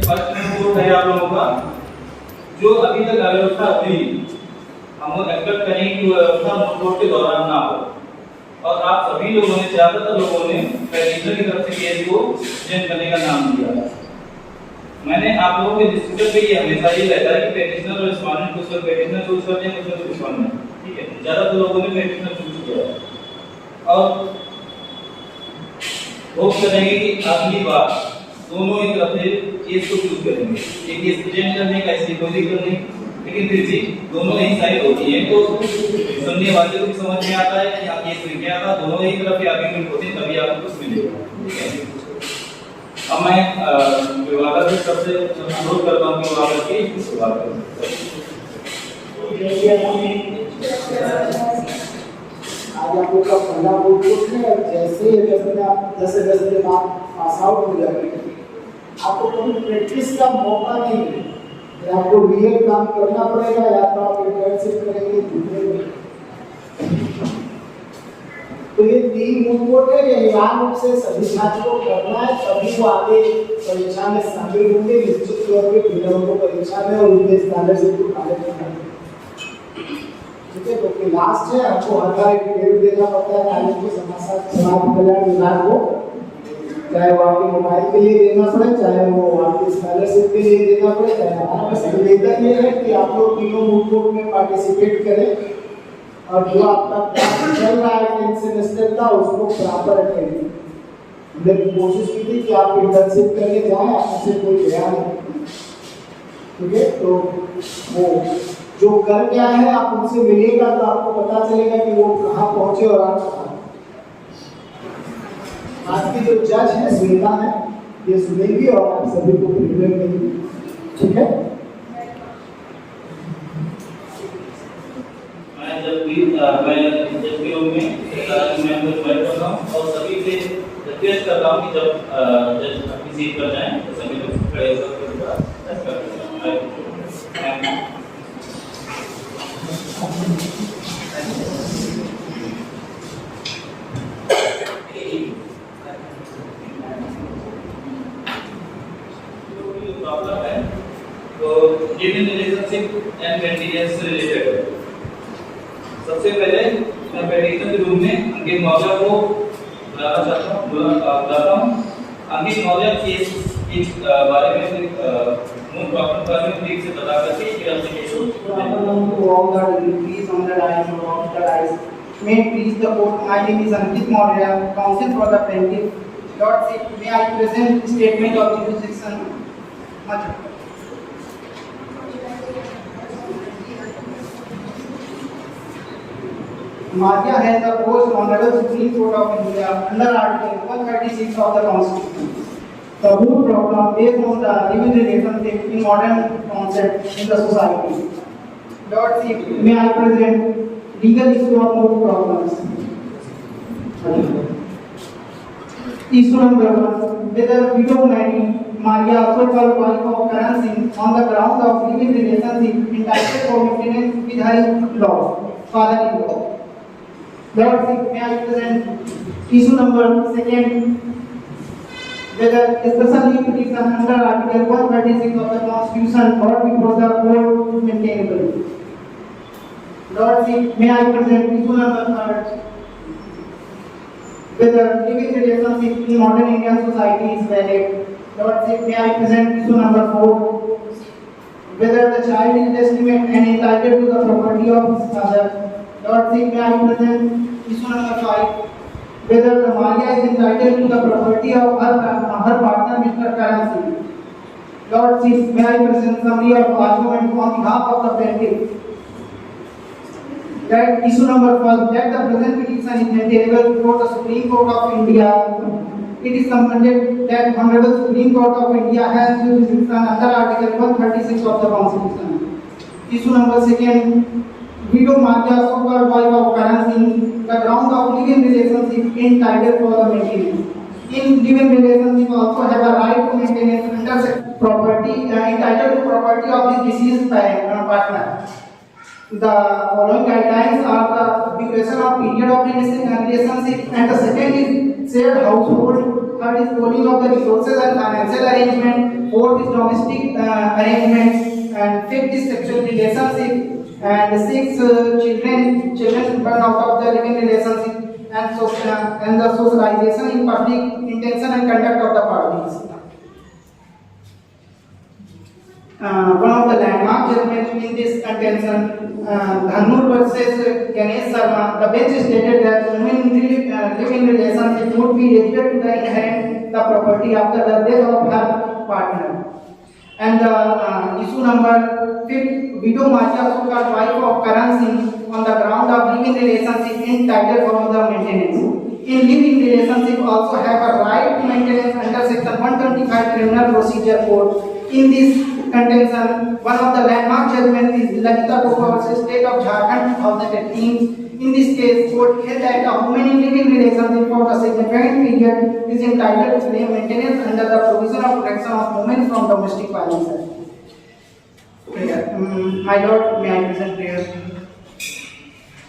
First report है आप लोगों का जो अभी तक अव्यवस्था हुई, हम एक्सपेक्ट करें कि व्यवस्था रिपोर्ट के दौरान ना हो। और आप सभी लोगों ने, ज्यादातर लोगों ने पेटिशनर की तरफ से केस को चेंज करने का नाम दिया। मैंने आप लोगों के डिस्कशन पे ये हमेशा ये रहता है कि पेटिशनर और रिस्पोंडेंट कुछ लोग पेटिशनर चूज करते हैं, कुछ लोग रिस्पोंडेंट, ठीक है। ज्यादातर लोगों ने पेटिशनर चूज किया और होप करेंगे कि अगली बार दोनों ही तरफ से केस को चूज करेंगे। एक केस प्रेजेंट करने का इसलिए कोई दिक्कत नहीं, लेकिन फिर भी दोनों ही साइड होती है तो सुनने वाले को भी समझ में आता है कि यहाँ केस में क्या था, दोनों ही तरफ के आर्गुमेंट होते हैं, तभी आपको कुछ मिलेगा, ठीक है। अब मैं विवादक से सबसे अनुरोध करता हूँ कि विवादक की शुरुआत करें। आज आप लोग का पहला बोर्ड कोर्स है और जैसे आप 10 के बाद पास आउट हो जाएंगे, आपको कभी प्रैक्टिस का मौका नहीं मिलेगा। आपको रियल काम करना पड़ेगा, या तो आप इंटर्नशिप करेंगे दूसरे में। तो ये 3 मूल कोड है, ये अनिवार्य रूप से सभी छात्रों को करना है, तभी वो आगे परीक्षा में शामिल होंगे। निश्चित तौर पे बिना को परीक्षा में और उनके स्कॉलरशिप को पाले करना है, ठीक है। तो क्लास है, आपको हर बार एक पीरियड देना पड़ता है कॉलेज के समाज कल्याण विभाग को, चाहे वो आपके मोबाइल के लिए देना पड़े, चाहे वो आपके स्कॉलरशिप के लिए देना पड़े, चाहे हमारा बस निवेदन ये है कि आप लोग तीनों मूल कोड में पार्टिसिपेट करें और जो आपका क्लास चल रहा है 10 सेमेस्टर का उसको प्रॉपर अटेंड करें। हमने कोशिश की थी कि आप इंटर्नशिप करके जाएं, आपसे कोई गया नहीं, ठीक है। तो वो जो कर क्या है आप उनसे मिलेगा तो आपको पता चलेगा कि वो कहाँ पहुंचे और आप कहाँ। आज की जो जज है श्वेता है, ये सुनेंगी और आप सभी को प्रिपेयर करेंगी, ठीक है। मैं जब भी रूम में मैं कुछ बैठ करता हूँ और सभी से रिक्वेस्ट करता हूँ कि जब जज अपनी सीट पर जाएं तो सभी लोग खड़े होकर प्रॉब्लम है तो लिव-इन रिलेशनशिप एंड मेंटेनेंस से रिलेटेड है। सबसे पहले मैं पेटिशनर के रूम में अंकित मौर्य को बुलाता हूँ। अंकित मौर्य केस के बारे में मूल प्रॉब्लम के बारे में ठीक से बता करके फिर हमसे case May please the court. My name is Ankit Maurya, counsel for the plaintiff. Lord, may I present statement of the jurisdiction? Maurya has approached Honorable Supreme Court of India under Article 136 of the Constitution. The whole problem based on the living relationship in modern concept in the society. Lord, may I present legal issue of no problems. Issue number 1. Whether widow married Maria, so-called wife of Karan Singh, on the ground of living relationship entitled for maintenance with her law, father-in-law. Lord, may I present issue number 2. Whether especially petition under Article 136 of the Constitution or before the court maintainable. Lord, may I present issue number 3. Whether living relationship in modern Indian society is valid. Lord, may I present issue number 4. Whether the child is legitimate and entitled to the property of his father. Lord, may I present issue number 5. Whether the Maria is entitled to the property of her partner, Mr. Karan Singh. Lord, may I present summary of argument on behalf of the plaintiff. That issue number 1, that the present petition is maintainable before the Supreme Court of India. It is submitted that Honorable Supreme Court of India has jurisdiction under Article 136 of the Constitution. Issue number 2, widow Maria, so-called wife of Karan Singh, the ground of living relationship entitled for the maintenance. In living relationship also have a right to maintenance under property entitled to property of the deceased partner. The following guidelines are the duration of period of relationship, and the second is shared household. third is pooling of the resources and financial arrangement, fourth is domestic arrangements, and fifth is sexual relationship, and sixth children born out of the living relationship, and the socialization in public, intention and conduct of the parties. One of the landmark judgments in this contention, Dhanur versus Ganesh Sharma, the bench stated that women live in relationship would be eligible to inherit the property after the death of her partner. And the issue number 5, widow Maria, so-called wife of Karan Singh, on the ground of living relationship entitled for the maintenance. In living relationship also have a right to maintenance under section 125 Criminal Procedure Code. In this contention, one of the landmark judgment is Lalita Gopal versus State of Jharkhand 2018. In this case, court held that a woman in living relationship for a significant period is entitled to claim maintenance under the provision of protection of women from domestic violence. My Lord, may I present prayer?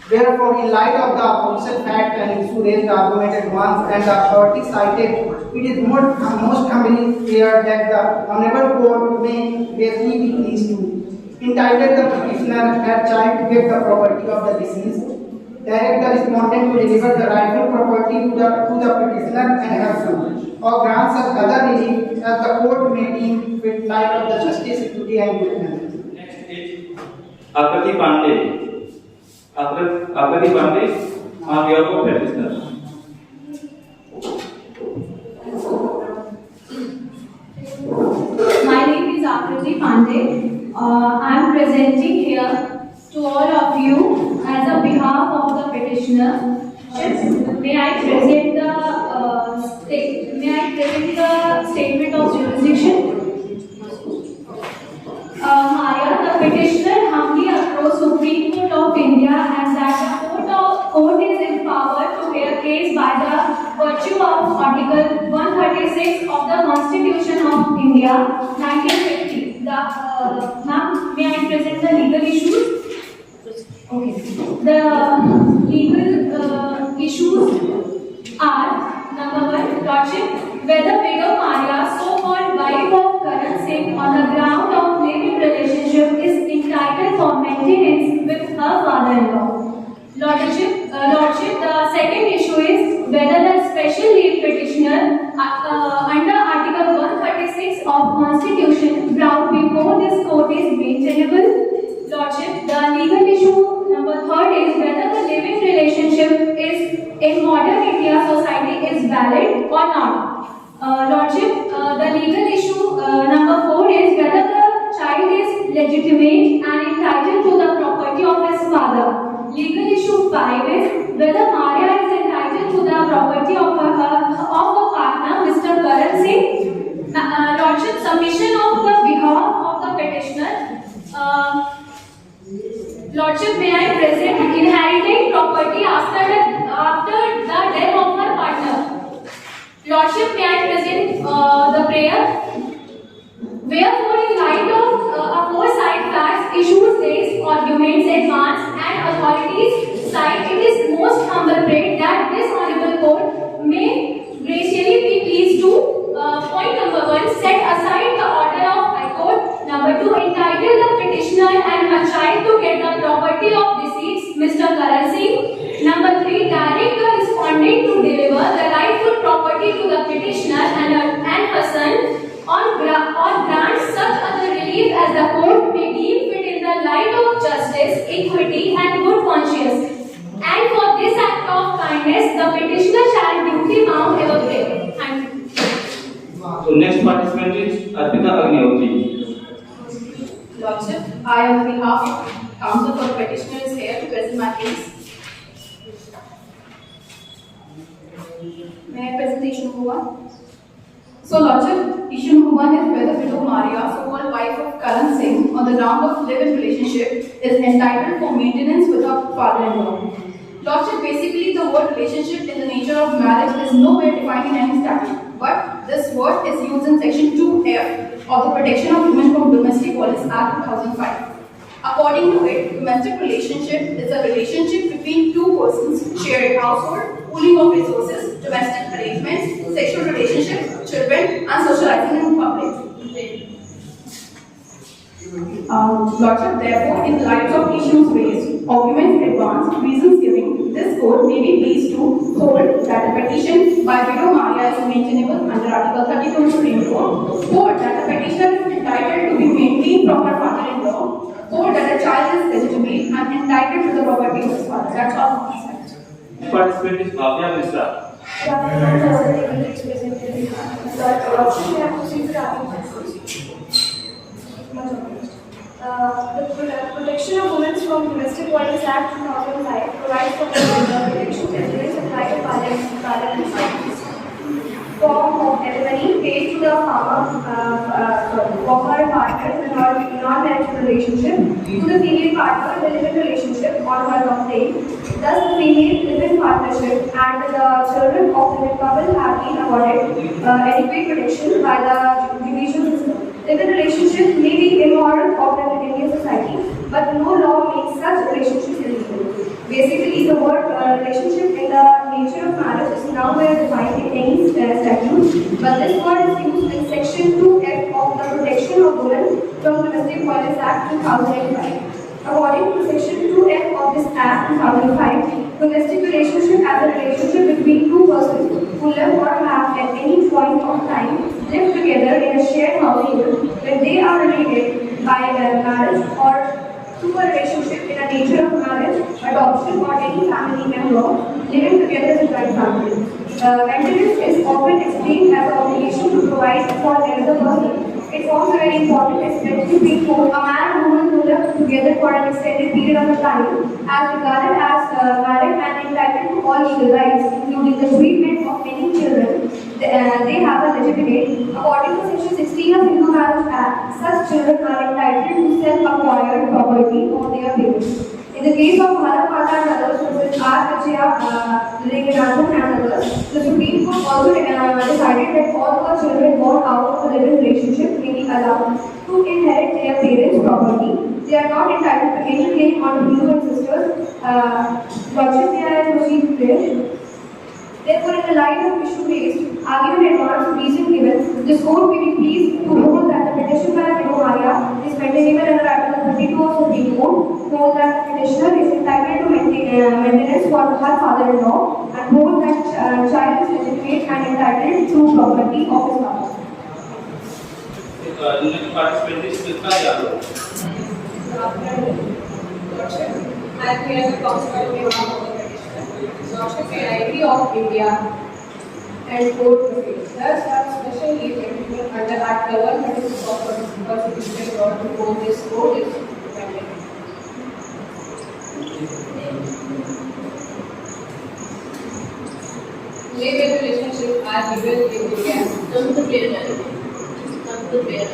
Therefore, in light of the aforesaid fact and issue raised argument at once and the authority cited, it is most humbly clear that the Honorable Court may basically be pleased to entitle the petitioner her child to get the property of the deceased, direct the respondent to deliver the rightful property to the petitioner and her son, or grant such other relief as the court may deem fit light of the justice, equity and goodness. Next is Akriti Pandey. Akriti Pandey on behalf of petitioner. My name is Akriti Pandey. I am presenting here to all of you as a behalf of the petitioner. May I present the statement of jurisdiction? Maria, the petitioner humbly approached Supreme Court of India and that the court is empowered to hear case by the virtue of Article 136 of the Constitution of India, 1950. Ma'am, may I present the legal issues? Okay. The legal issues are, number 1, Lordship, whether widow Maria, so-called wife of Karan Singh, on the ground of living relationship is entitled for maintenance with her father-in-law. Lordship, the second issue is whether the special leave petitioner under Article 136 of Constitution brought before this court is maintainable. Lordship, the legal issue number 3 is whether the living relationship is in modern India society is valid or not. Lordship, the legal issue number 4 is whether the child is legitimate and entitled to the property of his father. Legal issue 5 is whether Maria is entitled to the property of her partner, Mr. Karan Singh. Lordship, submission of the behalf of the petitioner. Lordship, may I present inheriting property after the death of her partner. Lordship, may I present the prayer? Wherefore, in light of aforesaid facts, issues raised, arguments advanced, and authorities cite, it is most humble prayer that this honorable court may graciously be pleased to point number 1, set aside the order of High Court. Number 2, entitle the petitioner and her child to get the property of deceased Mr. Karan Singh. Number 3, direct the respondent to deliver the rightful property to the petitioner and her son, or grant such other relief as the court may deem fit in the light of justice, equity and good conscience. And for this act of kindness, the petitioner shall duty bound ever pay. Thank you. So next participant is Arpita Agnihotri. Lordship, I on behalf of counsel for petitioner is here to present my case. May I present the issue number 1? So, Lordship, issue number 1 is whether widow Maria, so-called wife of Karan Singh, on the ground of live-in relationship, is entitled for maintenance with her father-in-law. Lordship, basically the word relationship in the nature of marriage is nowhere defined in any statute, but this word is used in section 2F of the Protection of Women from Domestic Violence Act 2005. According to it, domestic relationship is a relationship between two persons sharing household, pooling of resources, domestic arrangements, sexual relationship, Lordship, therefore, in light of issues raised, arguments advanced, reasons giving, this court may be pleased to hold that the petition by widow Maria is maintainable under Article 32 of Supreme Court, hold that the petitioner is entitled to be maintained from her father-in-law, hold that the child is legitimate and entitled to the property of his father. That's all. Participant is Bhavya Misra. The Protection of Women from Domestic Violence Act 2005 provides for the protection against applied to parliament form of alimony paid to the farmer for her partner in a non-marital relationship to the female partner in a living relationship on her complaint. Thus, the female living partnership and the children of the couple have been awarded adequate protection by the judicial system. Living relationship may be immoral or in Indian society, but no law makes such relationships illegal. Basically, the word relationship in the nature of marriage is nowhere defined in any statute, but this word is used in Section 2F of the Protection of Women from Domestic Violence Act 2005. According to Section 2F of this Act 2005, domestic relationship as a relationship between two persons who live or have at any point of time lived together in a shared household when they are related by marriage or through a relationship in a nature of marriage, adoption, or any family member living together as joint family. Maintenance is often explained as an obligation to provide for another person. It forms a very important aspect between a man and woman who live together for an extended period of time, as regarded as married and entitled to all legal rights, including the treatment of any children they have a legitimate. According to Section 16 of Hindu Marriage Act, such children are entitled to self-acquired property of their parents. In the case of Bharat Mata and others, versus R. Vijaya Ranganathan and others, the Supreme Court also decided that all the children born out of a living relationship may be allowed to inherit their parents' property. They are not entitled to any claim on Hindu ancestors. Lordship, may I proceed there? Therefore, in the light of issue raised, argument advanced, reason given, this court may be pleased to hold that the petition by widow Maria is maintainable under Article 32 of Supreme Court, hold that the petitioner is entitled to maintenance for her father-in-law, and hold that child is legitimate and entitled to property of his father. The next participant is Krishna Yadav. Lordship, I am here to talk about the behalf of the petitioner. Lordship, AIB of India and court proceedings. Thus, have special leave agreement under Article 136 of the Constitution brought before this court is pending. Labor relationships are legal in India. Come to bear.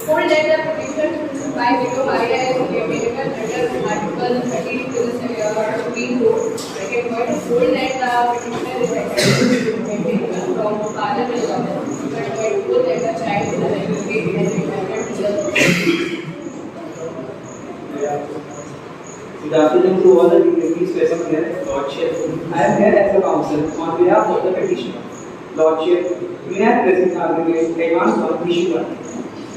Hold that the petition by widow Maria is maintainable under Article 32 of the Supreme Court. Second point, hold that the petitioner is entitled to maintainable from father-in-law. Third point, hold that the child is legitimate and entitled to the Good afternoon to all the dignitaries present here, Lordship. I am here as a counsel on behalf of the petitioner. Lordship, may I present argument advanced on issue 1.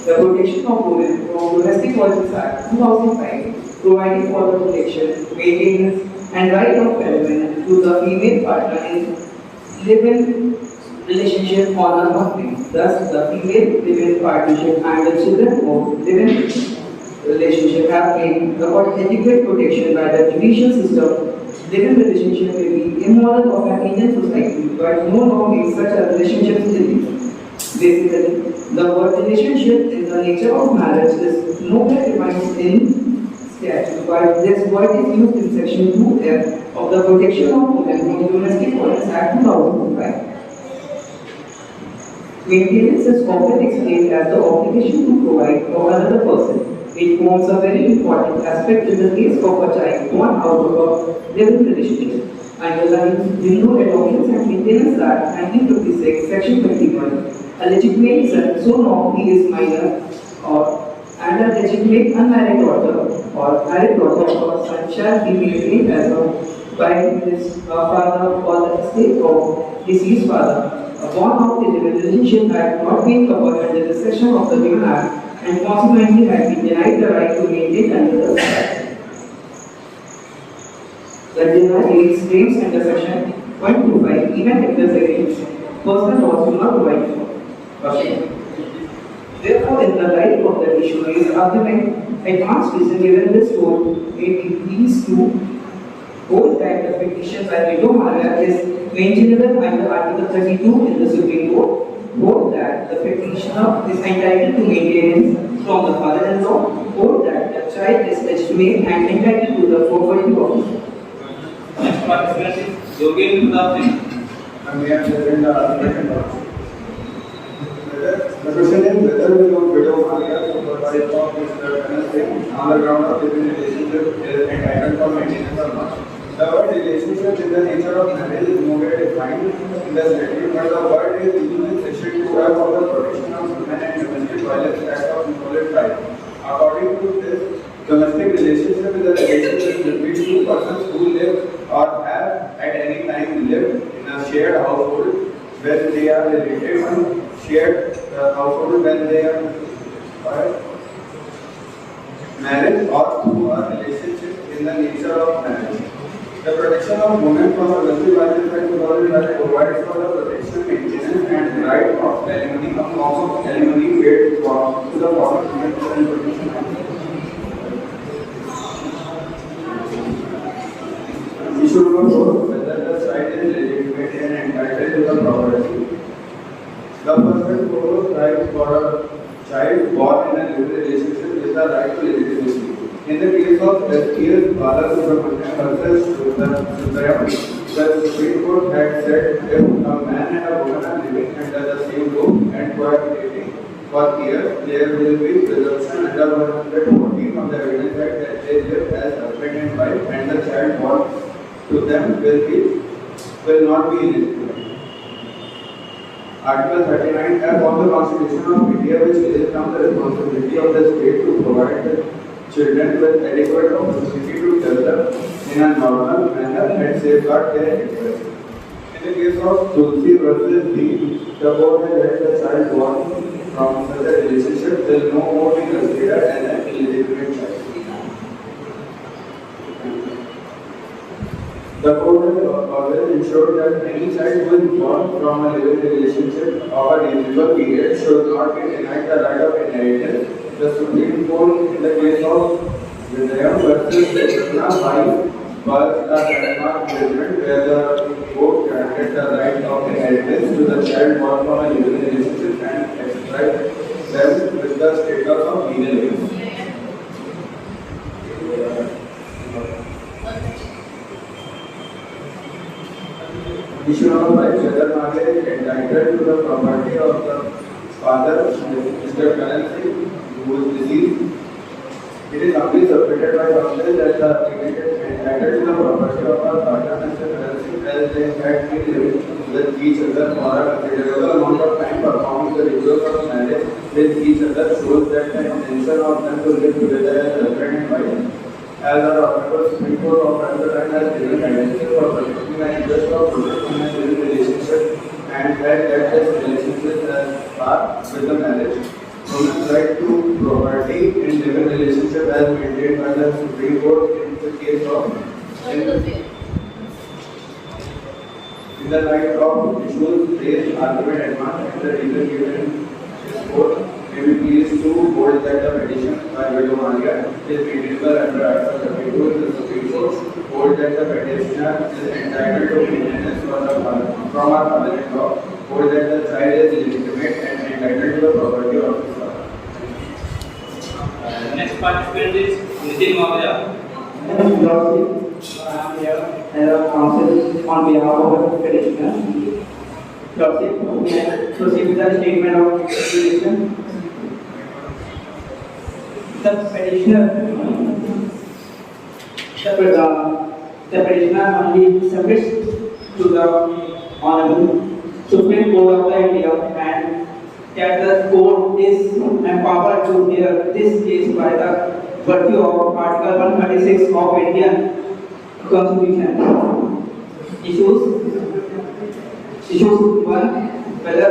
The Protection of Women from Domestic Violence Act 2005, providing for the protection, maintenance, and right of alimony to the female partner in live-in relationship on a complaint. Thus, the female live-in partnership and the children of live-in relationship have been got adequate protection by the judicial system. Live-in relationship may be immoral of an Indian society, but no law makes such a relationship illegal. Basically, the word relationship in the nature of marriage is nowhere defined in statute, but this word is used in Section 2F of the Protection of Women from Domestic Violence Act 2005. Maintenance is often explained as the obligation to provide for another person. It forms a very important aspect in the case of a child born out of a living relationship. Underlying Hindu Adoptions and Maintenance Act 1956, Section 21, a legitimate son, so long he is minor, and a legitimate unmarried daughter or married daughter of a son shall be maintained as a by his father or the estate of deceased father. A bond of the relationship had not been covered under the section of the Given Act and consequently had been denied the right to maintain under the Act. The denial states under section 0.25 even if the second personal laws do not provide for. Therefore, in the light of the issue raised argument, advanced reason given this court may be pleased to hold that the petition by Vito Maria is maintainable under Article 32 in the Supreme Court. Hold that the petitioner is entitled to maintenance from the father-in-law. Hold that the child is legitimate and entitled to the property of. Next participant is Yogen Pratap Singh. The question is whether we don't Vito Maria supervised of Mr. Kanan Singh on the ground of living relationship is entitled for maintenance or not. The word relationship in the nature of marriage is nowhere defined in the statute, but the word is used in section 12 of the Protection of Women and Domestic Violence Act of 1905. According to this, domestic relationship is a relationship between two persons who live or have at any time lived in a shared household when they are related and shared household when they are married or through a relationship in the nature of marriage. The protection of women from domestic violence Act 2005 provides for the protection, maintenance, and right of alimony, a form of alimony paid to the former and protection. We should not know whether the child is legitimate and entitled to the property. The person who right for a child born in a living relationship is the right to legitimacy. In the case of S.P.S. Balasubramanian versus Sudaryam, the Supreme Court had said if a man and a woman are living under the same roof and cohabitating for years, there will be presumption under 114 of the Evidence Act that they live as husband and wife, and the child born to them will not be illegitimate. Article 39F of the Constitution of India, which lays down the responsibility of the state to provide the children with adequate opportunity to develop in a normal manner and safeguard their interests. In the case of Tulsi versus D, the court has held the child born from such a relationship will no more be considered as an illegitimate child. The court has always ensured that any child who is born from a living relationship of a reasonable period should not be denied the right of inheritance. The Supreme Court, in the case of Vidayam versus Krishna 5, was a landmark judgment where the court granted the right of inheritance to the child born from a living relationship and expressed them with the status of legal age. Issue number 5, whether Maria is entitled to the property of the father, Mr. Kanan Singh, who is deceased. It is only submitted by counsel that the applicant is entitled to the property of her father, Mr. Kanan Singh, as they had been living with each other for a considerable amount of time, performing the rituals of marriage with each other shows that the intention of them to live together as husband and wife. As our Honorable Supreme Court of Rajasthan has given guidance for protecting the interest of protecting a living relationship and had kept this relationship as part with the marriage. Women's right to property in living relationship as maintained by the Supreme Court in the case of in the light of issues raised argument advanced and the reason given in this court, may be pleased to hold that the petition by Vito Maria is maintainable under Article 32 in the Supreme Court. Hold that the petitioner is entitled to maintenance from our father-in-law. Hold that the child is legitimate and entitled to the property of his father. Next participant is Nitin Maurya. I am here as a counsel on behalf of the petitioner. May I proceed with the statement of petition? The petitioner only submits to the Honorable Supreme Court of India and that the court is empowered to hear this case by the virtue of Article 136 of Indian Constitution. Issues 1. Whether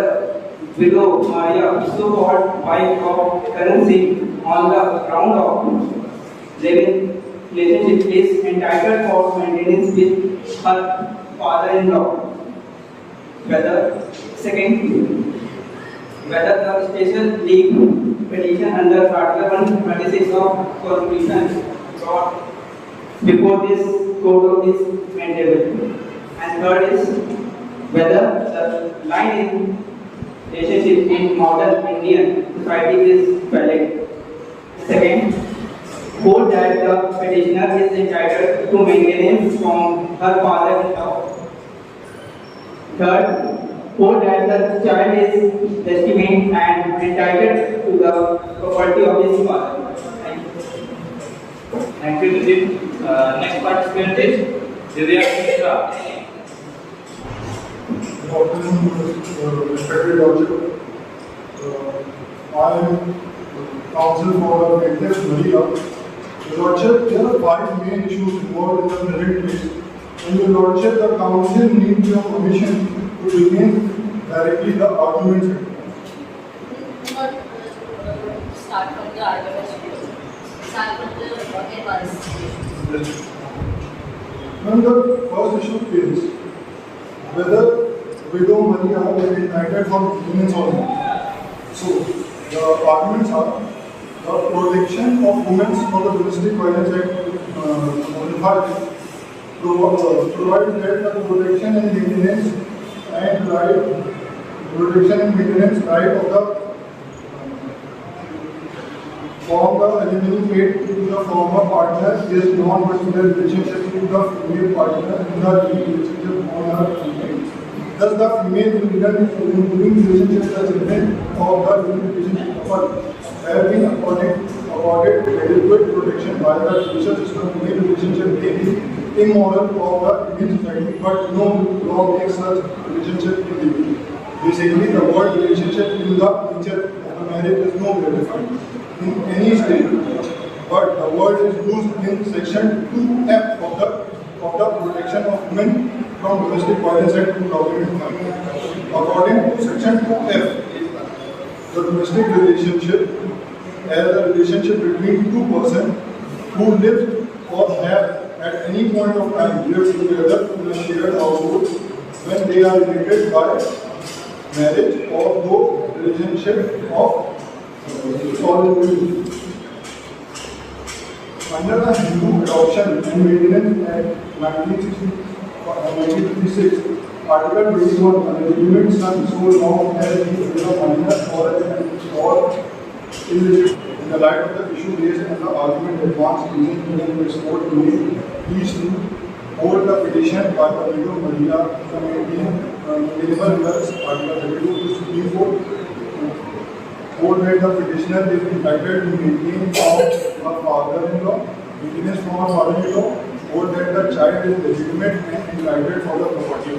widow Maria, so-called wife of Karan Singh, on the ground of living relationship is entitled for maintenance with her father-in-law. Whether second, whether the special league petition under Article 126 of Constitution brought before this court is maintainable. And third is whether the line in relationship in modern Indian society is valid. Second, hold that the petitioner is entitled to maintenance from her father-in-law. Third, hold that the child is legitimate and entitled to the property of his father. Thank you, Nidhi. Next participant is Divya Mishra. Respected Lordship, I am counsel for the plaintiff Maria. Your Lordship, there are 5 main issues involved in the present case. And Your Lordship, the council needs your permission to begin directly the argument. Start from the argument. Start from the advance. Now the first issue is whether widow Maria is entitled for maintenance or not. So the arguments are the protection of women for the Domestic Violence Act provides that the protection and maintenance right of the from the alimony paid to the former partner is non-material relationship to the female partner in the relationship on her complaint. Thus, the female living relationship as event of the living relationship couple have been accorded adequate protection by the judicial system. Female relationship may be immoral of the Indian society, but no law makes such relationship illegal. Basically, the word relationship in the nature of the marriage is nowhere defined in any state, but the word is used in section 2F of the Protection of Women from Domestic Violence Act 2005. According to section 2F, the domestic relationship as a relationship between two persons who live or have at any point of time lived together in a shared household when they are related by marriage or both relationship of under the Hindu Adoption and Maintenance Act 1956, Article 21, a legitimate son so long as he is a minor or illegitimate. In the light of the issue raised in the argument advanced reason in this court may please to hold the petition by the widow Maria to maintain Article 32 to Supreme Court. Hold that the petitioner is entitled to maintain from her father-in-law, maintenance from her father-in-law. Hold that the child is legitimate and entitled for the property.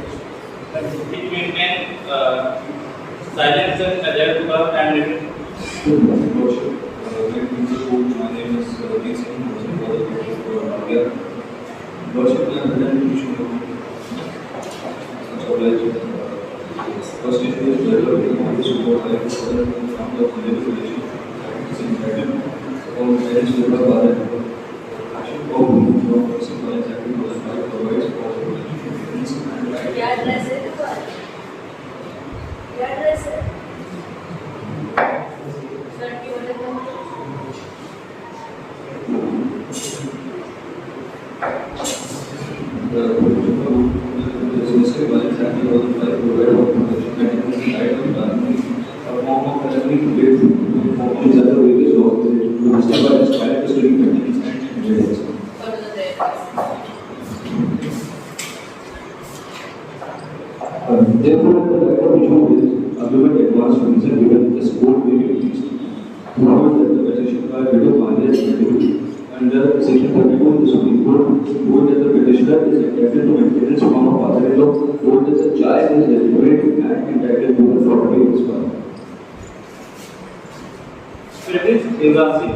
It maintain silence and adhere to the time limit. My name is Rajesh Singh, for the Lordship, I am presenting issue first issue is whether we want to support life further in the ground of living relationship is entitled or marriage with the father. Action of women from Domestic Violence Act 2005 provides for maintenance and right. क्या address है तुम्हारा? क्या address है? Sir, क्यों बोले तुम? Domestic Violence Act 2005 provides for protection mechanisms and right of family, a form of felony with these other various laws related to domestic violence, child custody, maintenance, and maintenance. What is the address? Therefore, the right of issue is argument advanced reason given this court may be released to hold that the petition by widow Maria is continued under section 32 of the Supreme Court. Hold that the petitioner is entitled to maintenance from a father-in-law. Hold that the child is legitimate and entitled to the property of his father. It is Devasi.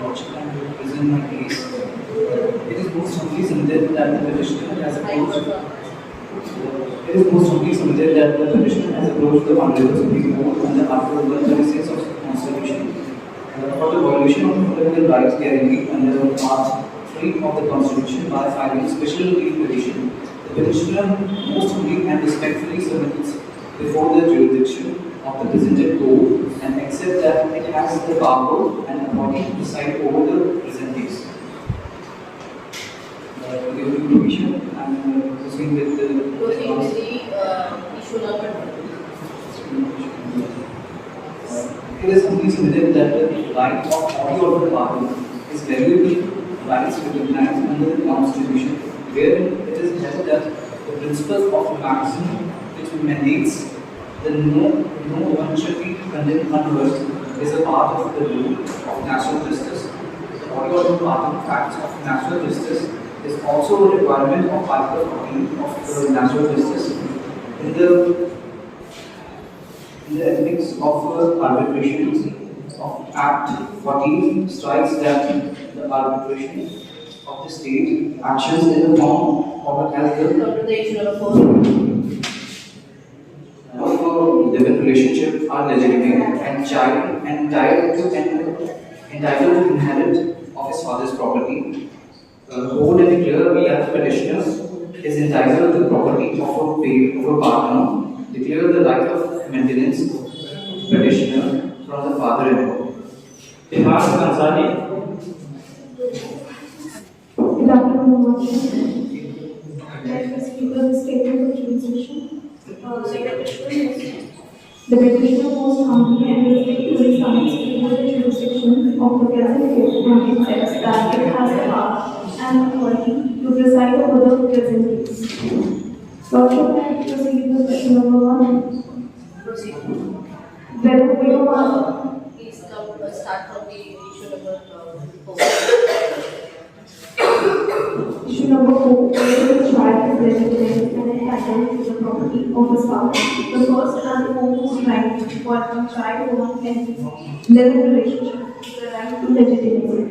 Lordship, I will present my case that the petitioner has approached. It is most strongly submitted that the petitioner has approached the Honorable Supreme Court under Article 136 of the Constitution for the violation of fundamental rights guaranteed under Part 3 of the Constitution by filing special leave petition. The petitioner most humbly and respectfully submits before the jurisdiction of the presented court and accept that it has the power and authority to decide over the present case. With your permission, I am proceeding with the issue number 2. It is humbly submitted that the right of audio of the party is valuable rights recognized under the Constitution, wherein it is held that the principles of maximum which mandates the no one should be condemned unheard is a part of the rule of natural justice. The audio of the party facts of natural justice is also a requirement of Article 14 of the natural justice. In the ethics of arbitration of Act 14 strikes that the arbitration of the state actions in the form of as the living relationship are legitimate and child entitled to inherit of his father's property. Hold and declare that the petitioner is entitled to the property of a partner. Declare the right of maintenance petitioner from the father-in-law. Imam Ansari. Good afternoon, let us speak the statement of jurisdiction. The petitioner most humbly and respectfully submits before the jurisdiction of the present court and accepts that it has the power and authority to preside over the present case. Lordship, proceed with question number 1. Proceed. Whether widow mother Please start from the issue number 4. Issue number 4. Whether the child is legitimate and entitled to the property of his father. The first and foremost right for a child born in living relationship is the right to legitimacy.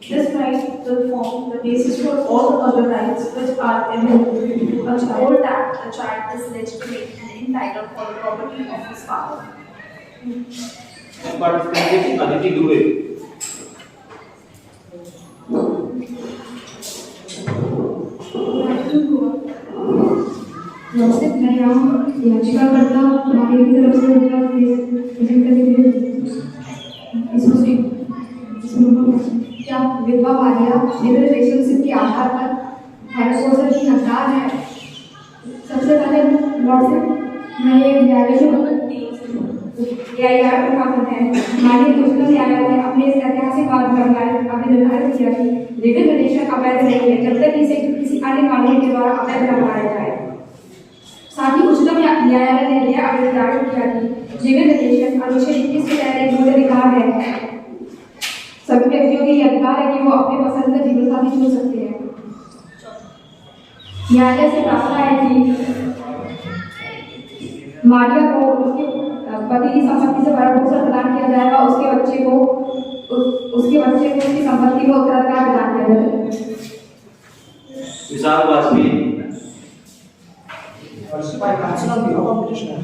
This right will form the basis for all the other rights which are available to a child. Hold that the child is legitimate and entitled for the property of his father. But Aditi Dubey. Logic मैं यहाँ याचिकाकर्ता हमारी की तरफ से उनका present करने के लिए क्या विधवा वालिया लिव रिलेशनशिप के आधार पर हेटेरोसेक्सुअल की हकदार है। सबसे पहले लॉजिक मैं ये न्यायालय को माननीय उच्चतम न्यायालय ने अपने इस ऐतिहासिक बात पर अपने निर्धारित किया कि लिविंग रिलेशन अवैध नहीं है जब तक इसे किसी अन्य कानून के द्वारा अवैध न बनाया जाए। साथ ही उच्चतम न्यायालय ने यह निर्धारित किया कि लिविंग रिलेशन अनुच्छेद 21 के तहत एक मूल अधिकार है। सभी व्यक्तियों के ये अधिकार है कि वो अपने पसंद का जीवन साथी चुन सकते हैं। न्यायालय से प्रार्थना है कि मारिया को उसके पति की संपत्ति से भरण पोषण प्रदान किया जाएगा, उसके बच्चे को उसकी संपत्ति को उत्तराधिकार प्रदान किया जाएगा। विशाल Vajpayee. By counsel on behalf of petitioner,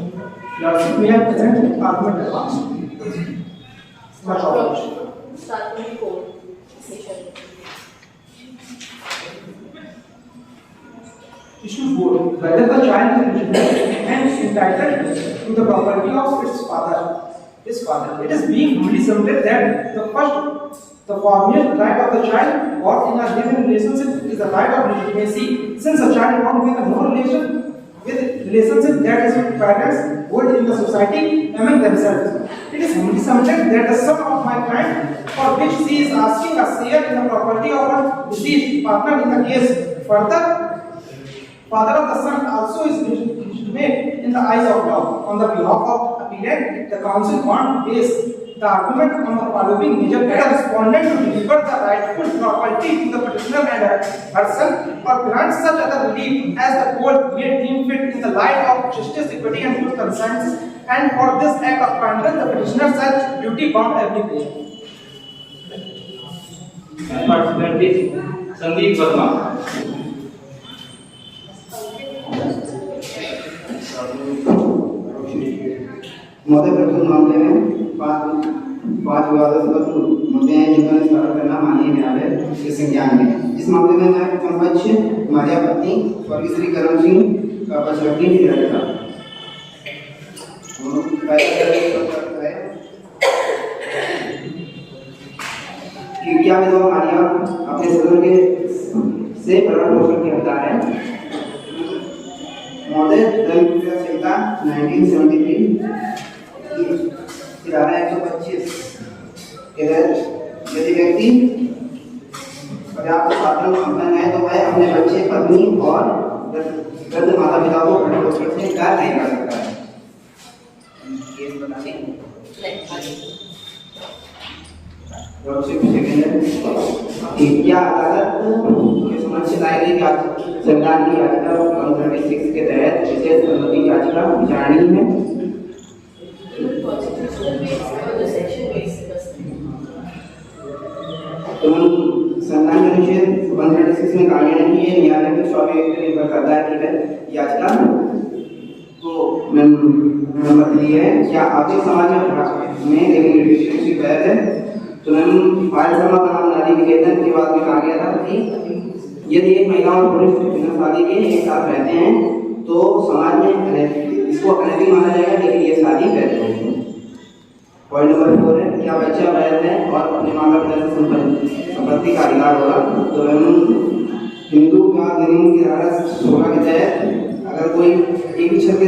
Lordship may have present argument advanced. Much obliged. Start from the court session. Issue 4. Whether the child is legitimate and entitled to the property of its father. His father. It is being duly submitted that the foremost right of the child born in a living relationship is the right of legitimacy, since a child born with no relationship that his parents hold in the society among themselves. It is only submitted that the son of my client, for which she is asking a share in the property of her deceased partner in the case. Further, father of the son also is legitimate in the eyes of law. On the behalf of appellant, the counsel want to base the argument on the following major that a respondent to deliver the rightful property to the petitioner and her son, or grant such other relief as the court may deem fit in the light of justice, equity, and good conscience, and for this act of kindness, the petitioner such duty bound every day. Participant is Sandeep Verma. महोदय, प्रस्तुत मामले में पांच विवादास्पद मुद्दे हैं जिनका निस्तारण करना माननीय न्यायालय के संज्ञान में। इस मामले में मैं समपक्ष मारिया पत्नी स्वर्गीय श्री करण सिंह का पक्ष रखने की रहेगा। कि क्या विधवा मारिया अपने ससुर के से भरण पोषण के हकदार है। महोदय, दंड संहिता 1973 धारा 125 के तहत यदि व्यक्ति पर्याप्त साधन संपन्न है तो वह अपने बच्चे, पत्नी और वृद्ध माता पिता को भरण पोषण से इनकार नहीं कर सकता है। क्या अदालत के समक्ष दायर संविधान की याचिका 136 के तहत विशेष अनुमति याचिका विचारणीय है। संविधान के अनुच्छेद 136 में कहा गया है कि ये न्यायालय के स्वाभाविक पर निर्भर करता है कि वह याचिका को अनुमति दी है। क्या आर्थिक समाज में लिविंग रिलेशनशिप है? तो मैम फाइल जमा कराम नारी निकेतन के बाद में कहा गया था कि यदि एक महिला और पुरुष बिना शादी के एक साथ रहते हैं तो समाज में इसको अनैतिक माना जाएगा, लेकिन ये शादी वैध होगी। पॉइंट नंबर 4 है, क्या बच्चा वैध है और अपने माता पिता से संपत्ति का अधिकार होगा। तो हिंदू विवाह अधिनियम की धारा 16 के तहत अगर कोई एक ही छत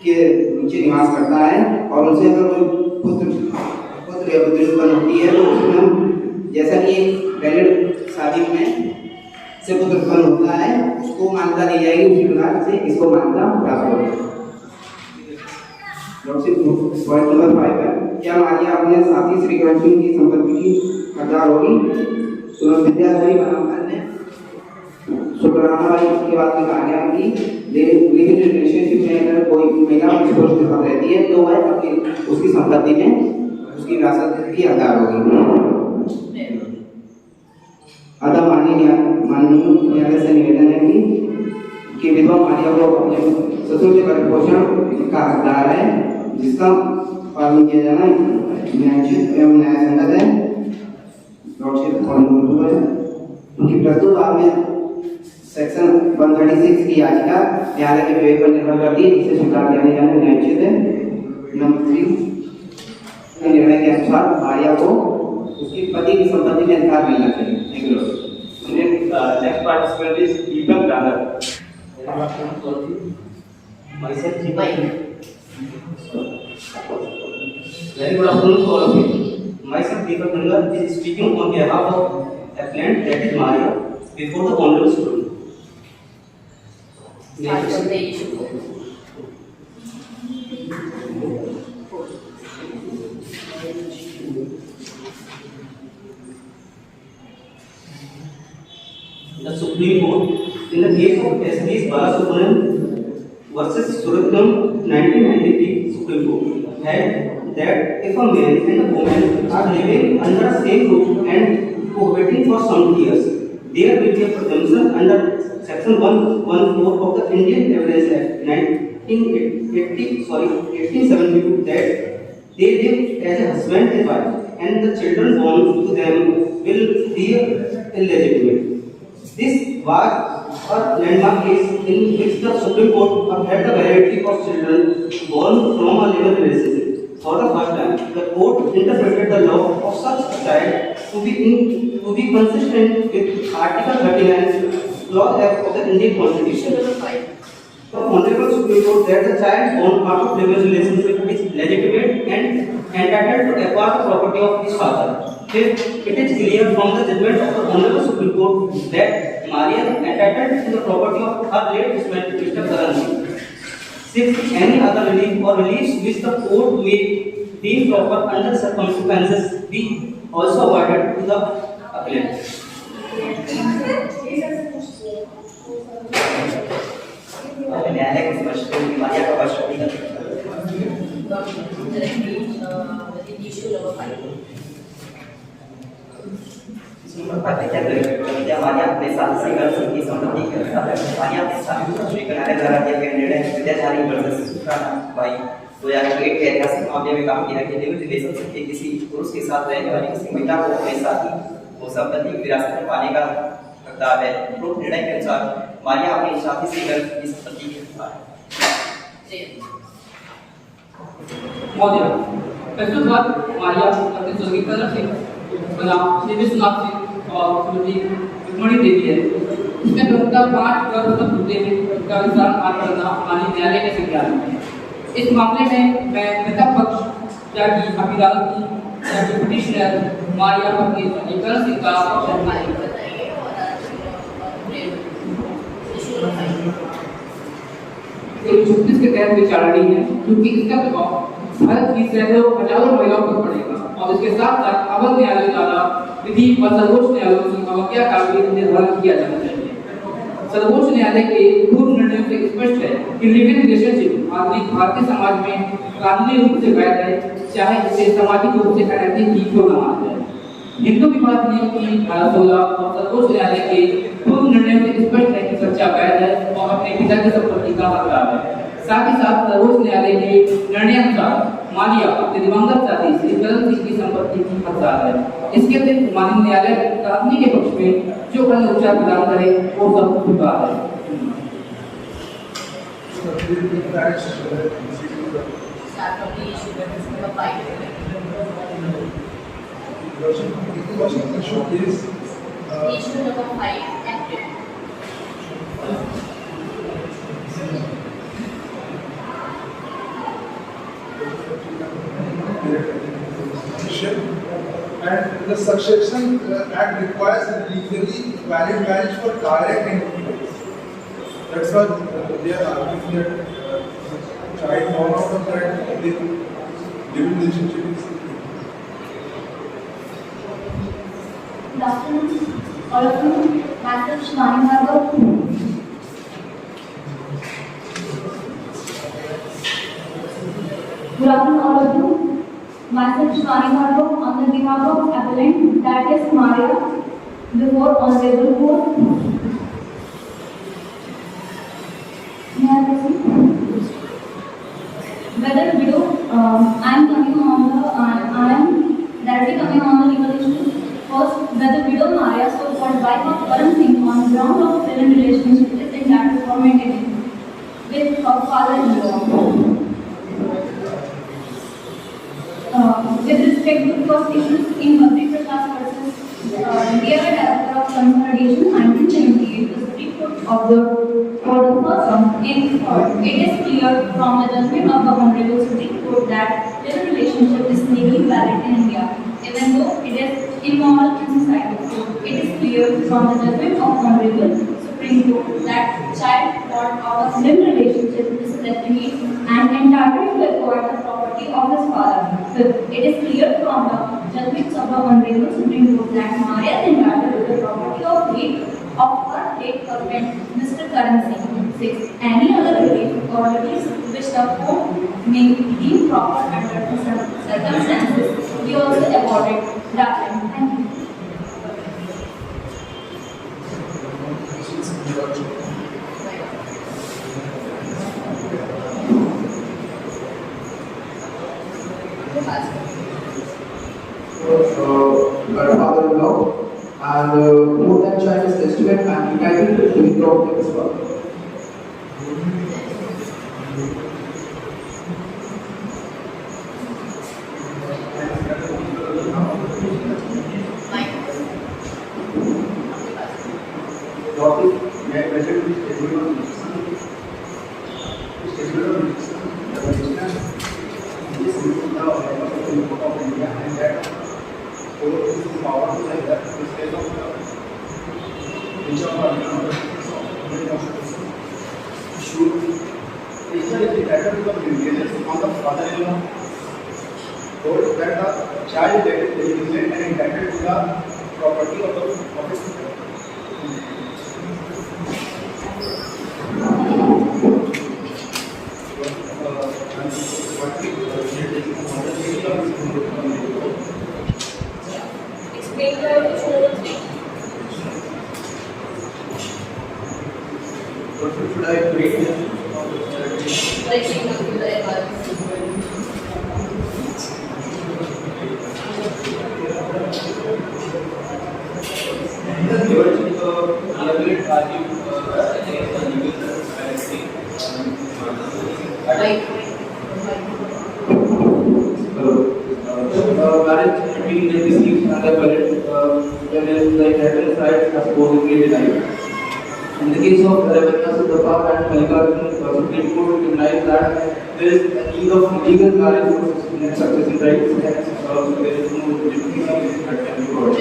के नीचे निवास करता है और उनसे अगर कोई पुत्र या पुत्री उत्पन्न होती है तो उसमें जैसा कि वैलिड शादी में से पुत्र उत्पन्न होता है उसको मान्यता दी जाएगी, उसी प्रकार से इसको मान्यता प्राप्त होगी। पॉइंट नंबर 5 है, क्या मारिया अपने साथी श्री करण सिंह की संपत्ति की हकदार होगी। तो विद्याधरी बनाम ने सुकरानाबाई के बाद में कहा गया कि लिविंग रिलेशनशिप में अगर कोई महिला उस पुरुष के साथ रहती है तो वह अपनी उसकी संपत्ति में उसकी विरासत की हकदार होगी। अतः माननीय न्यायालय से निवेदन है कि विधवा मारिया को अपने ससुर के भरण पोषण का हकदार है, जिसका पालन किया जाना न्यायोचित एवं न्यायसंगत है। उनकी प्रस्तुत बाद में सेक्शन 136 की याचिका न्यायालय के विवेक पर निर्भर करती है, जिसे स्वीकार किया जाना न्यायोचित है। नंबर 3 निर्णय के अनुसार मारिया को उसकी पति की संपत्ति में अधिकार मिलना चाहिए। Next participant is Deepak Dangar. Very good afternoon to all of you. Myself Deepak Dangar is speaking on behalf of appellant that is Maria before the honorable Supreme Court. The Supreme Court, in the case of S.D. Balasubramanian versus Suratnam 1993 Supreme Court, held that if a man and a woman are living under the same roof and cohabiting for some years, there will be a presumption under Section 114 of the Indian Evidence Act 1872 that they live as a husband and wife, and the children born to them will be illegitimate. This was a landmark case in which the Supreme Court upheld the validity of children born from a living relationship. For the first time, the court interpreted the law of such a child to be consistent with Article 39 Clause F of the Indian Constitution. The Honorable Supreme Court that the child born out of living relationship is legitimate and entitled to acquire the property of his father. Fifth, it is clear from the judgment of the Honorable Supreme Court that Maria is entitled to the property of her late husband, Mr. Karan Singh. Sixth, any other relief or reliefs which the court may deem proper under circumstances be also awarded to the appellant. न्यायालय के स्पष्टीकरण मारिया का स्पष्टीकरण issue number 5. Maria अपने साथ single Singh की संपत्ति के अनुसार मारिया के साथ श्री न्यायालय द्वारा दिया गया निर्णय विद्याधारी वर्सेस सुखाना भाई 2008 के ऐतिहासिक मामले में कहा गया कि लिव रिलेशनशिप के किसी पुरुष के साथ रहने वाली किसी महिला को अपने साथी को संपत्ति की विरासत में पाने का हकदार है। उपरोक्त निर्णय के अनुसार मारिया अपने साथी से घर की संपत्ति के हकदार है। महोदय, प्रस्तुत बात मारिया अपने स्वर्गीय कदर सिंह बनाम श्री विश्वनाथ सिंह और श्रीमती रुक्मणी देवी है। इसमें प्रमुखतः 5 प्रमुख मुद्दे हैं जिनका विस्तार आज करना माननीय न्यायालय के संज्ञान में है। इस मामले में मैं मृतक पक्ष या की अदालत की या की पिटिशनर मारिया अपने स्वर्गीय कदर सिंह का छत्तीस के तहत विचारणी है, क्योंकि इसका प्रभाव भारत की सैकड़ों हजारों महिलाओं पर पड़ेगा और इसके साथ साथ अवर न्यायालय द्वारा विधि व सर्वोच्च न्यायालयों की अवज्ञा का भी निर्धारण किया जाना चाहिए। सर्वोच्च न्यायालय के पूर्व निर्णयों से स्पष्ट है कि लिव इन रिलेशनशिप आधुनिक भारतीय समाज में कानूनी रूप से वैध है, चाहे इसे सामाजिक रूप से अनैतिक ही क्यों न माना जाए। हिंदू विवाह अधिनियम की धारा 16 और सर्वोच्च न्यायालय के पूर्व निर्णयों से स्पष्ट है कि बच्चा वैध है और अपने पिता की संपत्ति का हकदार है। साथ ही साथ सर्वोच्च न्यायालय के निर्णय अनुसार मारिया अपने दिवंगत साथी श्री कदर सिंह की संपत्ति की हकदार है। इसके अतिरिक्त माननीय न्यायालय कानूनी के पक्ष में जो अन्य उपचार प्रदान करे वो सब स्वीकार है। Issue number 5 active. And the Succession Act requires a legally valid marriage for direct inheritance. That's why they are arguing that child born out of that living relationship is. Good afternoon, all of you. Myself Shivani Bhargav. Good afternoon, all of you. Myself Shivani Bhargav on the behalf of appellant, that is Maria, before Honorable Court. May I proceed? Whether widow, I am directly coming on the legal issue. First, whether widow Maria, so-called wife of Karan Singh, on ground of living relationship is entitled for maintenance with her father-in-law. With respect to the first issue, in Badri Prakash versus Dear Director of Consolidation, 1978, the Supreme Court observed for the first time in court, it is clear from the judgment of the Honorable Supreme Court that living relationship is legally valid in India, even though it is immoral in society. It is clear from the judgment of Honorable Supreme Court that child born out of living relationship is legitimate and entitled to acquire the property of his father. Fifth, it is clear from the judgments of the Honorable Supreme Court that Maria is entitled to the property of her late husband, Mr. Karan Singh. Sixth, any other relief or release which the court may deem proper under the circumstances, we also awarded that. Thank you. Her father-in-law and more than child is legitimate and entitled to withdraw from his father. Marriage between the deceased and the parent, when the inheritance rights are supposedly denied. In the case of Ravana Siddhappa and Mallikarjun, Supreme Court recognized that there is a need of legal marriage for succession rights, hence there is no legitimacy that can be brought.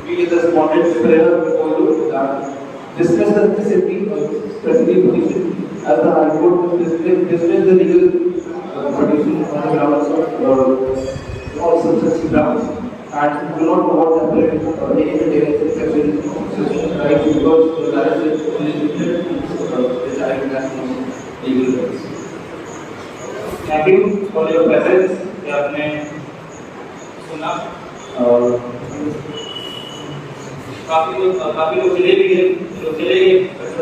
We responded to prayer before you that discuss the necessity of specific position as the High Court dismissed the legal petition on the grounds of all such grounds and do not know what the appellate any maintenance exception rights because the marriage is only limited to the child has no legal rights. Thank you for your presence. आपने सुना काफी लोग चले भी गए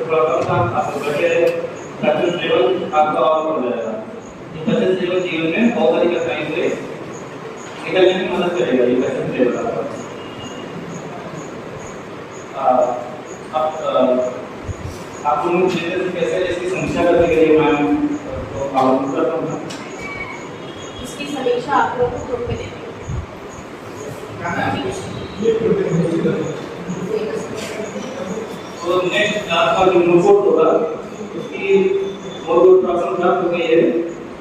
थोड़ा कम था आप बैठे रहे सक्सेस लेवल आपका और बढ़ जाएगा। ये सक्सेस लेवल जीवन में बहुत सारी कठिनाई से निकलने में मदद करेगा ये सक्सेस लेवल आप दोनों कैसे इसकी समीक्षा करने के लिए मैं आह्वान करता हूँ। इसकी समीक्षा आप लोगों को ग्रुप में देनी तो नेक्स्ट क्लास का जो नोटबुक होगा उसकी नोटबुक प्रॉब्लम प्राप्त हो गई है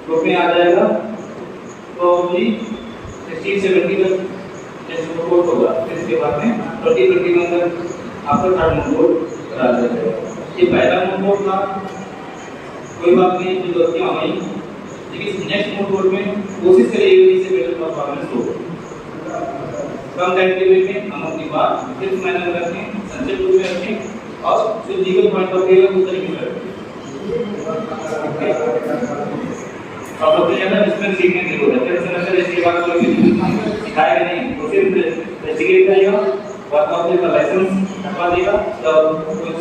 ग्रुप में आ जाएगा तो भी 16-17 तक नेक्स्ट नोटबुक होगा फिर इसके बाद में 20-21 तक आपका थर्ड नोटबुक करा जाएगा। ये पहला नोटबुक था कोई बात नहीं जो गलतियाँ हो गई लेकिन नेक्स्ट नोटबुक में कोशिश करिए इससे बेटर परफॉर्मेंस हो। कम टाइम पीरियड में हम अपनी बात सिर्फ मैंने रखें संक्षिप्त रूप में रखें और जो लीगल पॉइंट ऑफ व्यू है उस तरीके से रखें। और सबसे ज़्यादा इसमें सीखने की जरूरत है सेमेस्टर इसके बाद कोई सिखाएगा नहीं तो सिर्फ इन्वेस्टिगेट करेगा वर्क ऑफ का लाइसेंस करवा देगा तो कुछ